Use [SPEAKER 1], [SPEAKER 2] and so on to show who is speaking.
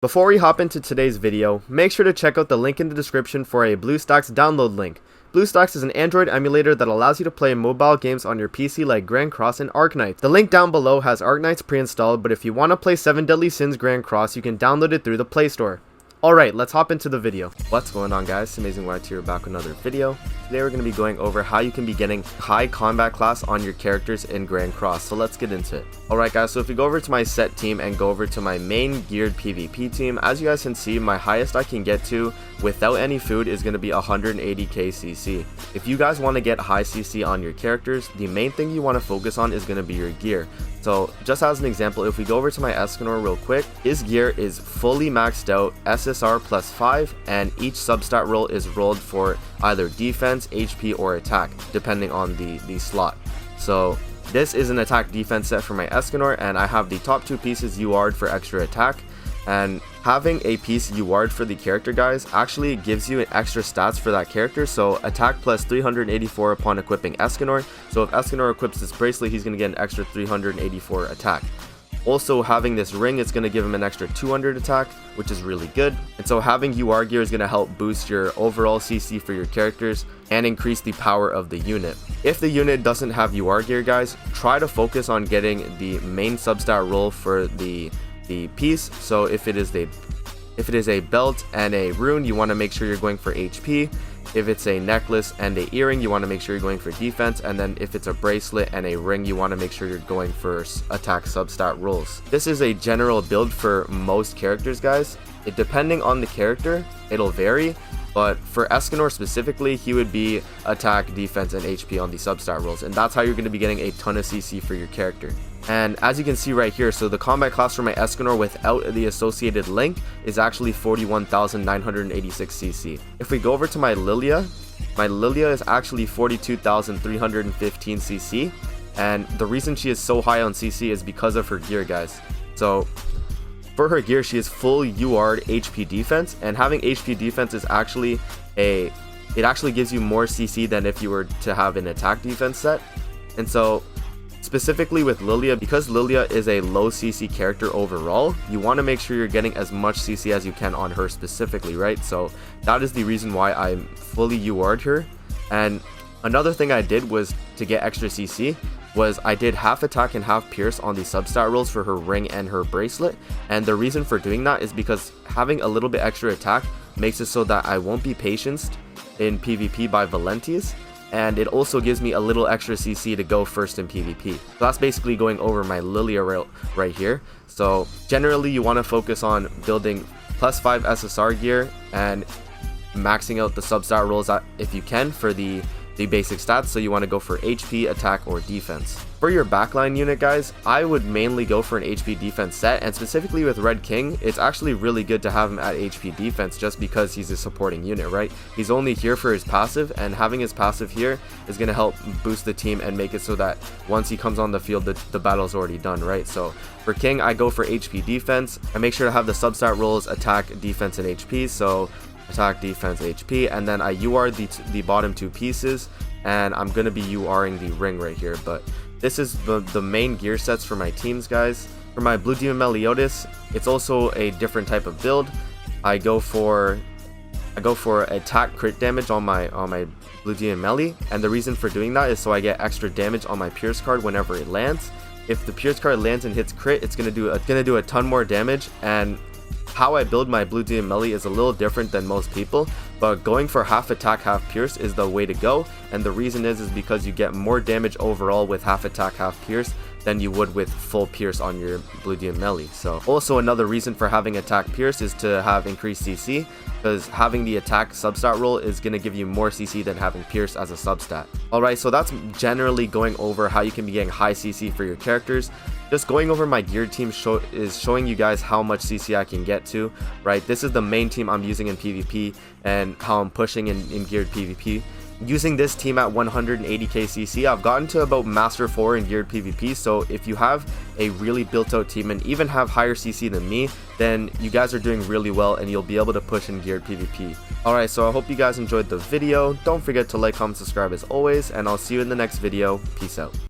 [SPEAKER 1] Before we hop into today's video, make sure to check out the link in the description for a BlueStacks download link. BlueStacks is an Android emulator that allows you to play mobile games on your PC like Grand Cross and Arknights. The link down below has Arknights pre-installed, but if you want to play 7 Deadly Sins Grand Cross, you can download it through the Play Store. Alright, let's hop into the video. What's going on, guys? It's Amazing White here, back with another video. Today we're going to be going over how you can be getting high combat class on your characters in Grand Cross, so let's get into it. Alright guys, so if we go over to my set team and go over to my main geared PvP team, as you guys can see, my highest I can get to without any food is going to be 180k CC. If you guys want to get high CC on your characters, the main thing you want to focus on is going to be your gear. So just as an example, if we go over to my Escanor real quick, his gear is fully maxed out, SSR plus 5, and each substat roll is rolled for either defense, HP, or attack, depending on the slot. So this is an attack defense set for my Escanor, and I have the top 2 pieces UR'd for extra attack. And having a piece UR'd for the character, guys, actually gives you an extra stats for that character. So attack plus 384 upon equipping Escanor. So if Escanor equips this bracelet, he's going to get an extra 384 attack. Also, having this ring is going to give him an extra 200 attack, which is really good. And so having UR gear is going to help boost your overall CC for your characters and increase the power of the unit. If the unit doesn't have UR gear, guys, try to focus on getting the main substat roll for the piece. So if it is a belt and a rune, you want to make sure you're going for HP. If it's a necklace and a earring, you want to make sure you're going for defense. And then if it's a bracelet and a ring, you want to make sure you're going for attack substat rolls. This is a general build for most characters, guys. Depending on the character, it'll vary. But for Escanor specifically, he would be attack, defense, and HP on the substat rolls. And that's how you're going to be getting a ton of CC for your character. And as you can see right here, so the combat class for my Escanor without the associated link is actually 41,986 CC. If we go over to my Lilia is actually 42,315 CC. And the reason she is so high on CC is because of her gear, guys. So for her gear, she is full UR'd HP defense, and having HP defense is actually it actually gives you more CC than if you were to have an attack defense set. And so specifically with Lilia, because Lilia is a low CC character overall, you want to make sure you're getting as much CC as you can on her specifically, right? So that is the reason why I fully UR'd her. And another thing I did was to get extra CC was I did half attack and half pierce on the substat rolls for her ring and her bracelet. And the reason for doing that is because having a little bit extra attack makes it so that I won't be patiented in PvP by Valentes. And it also gives me a little extra CC to go first in PvP. So that's basically going over my Lilia right here. So generally you want to focus on building plus 5 SSR gear and maxing out the substat rolls if you can for the basic stats. So you want to go for HP, attack, or defense. For your backline unit, guys, I would mainly go for an HP defense set, and specifically with Red King, it's actually really good to have him at HP defense just because he's a supporting unit, right? He's only here for his passive, and having his passive here is going to help boost the team and make it so that once he comes on the field, the battle's already done, right? So for King, I go for HP defense. I make sure to have the substat rolls attack, defense, and HP. So attack, defense, HP, and then I UR the bottom 2 pieces, and I'm going to be URing the ring right here. But this is the main gear sets for my teams, guys. For my Blue Demon Meliodas, it's also a different type of build. I go for attack crit damage on my Blue Demon Melee, and the reason for doing that is so I get extra damage on my Pierce card whenever it lands. If the Pierce card lands and hits crit, it's gonna do a ton more damage. And how I build my Blue Demon Melee is a little different than most people, but going for half attack, half pierce is the way to go. And the reason is because you get more damage overall with half attack, half pierce than you would with full pierce on your Blue Demon Melee. So also another reason for having attack pierce is to have increased CC, because having the attack substat roll is going to give you more CC than having pierce as a substat. Alright, so that's generally going over how you can be getting high CC for your characters. Just going over my geared team is showing you guys how much CC I can get to, right? This is the main team I'm using in PvP and how I'm pushing in geared PvP. Using this team at 180k CC, I've gotten to about Master 4 in geared PvP, so if you have a really built out team and even have higher CC than me, then you guys are doing really well and you'll be able to push in geared PvP. Alright, so I hope you guys enjoyed the video. Don't forget to like, comment, subscribe as always, and I'll see you in the next video. Peace out.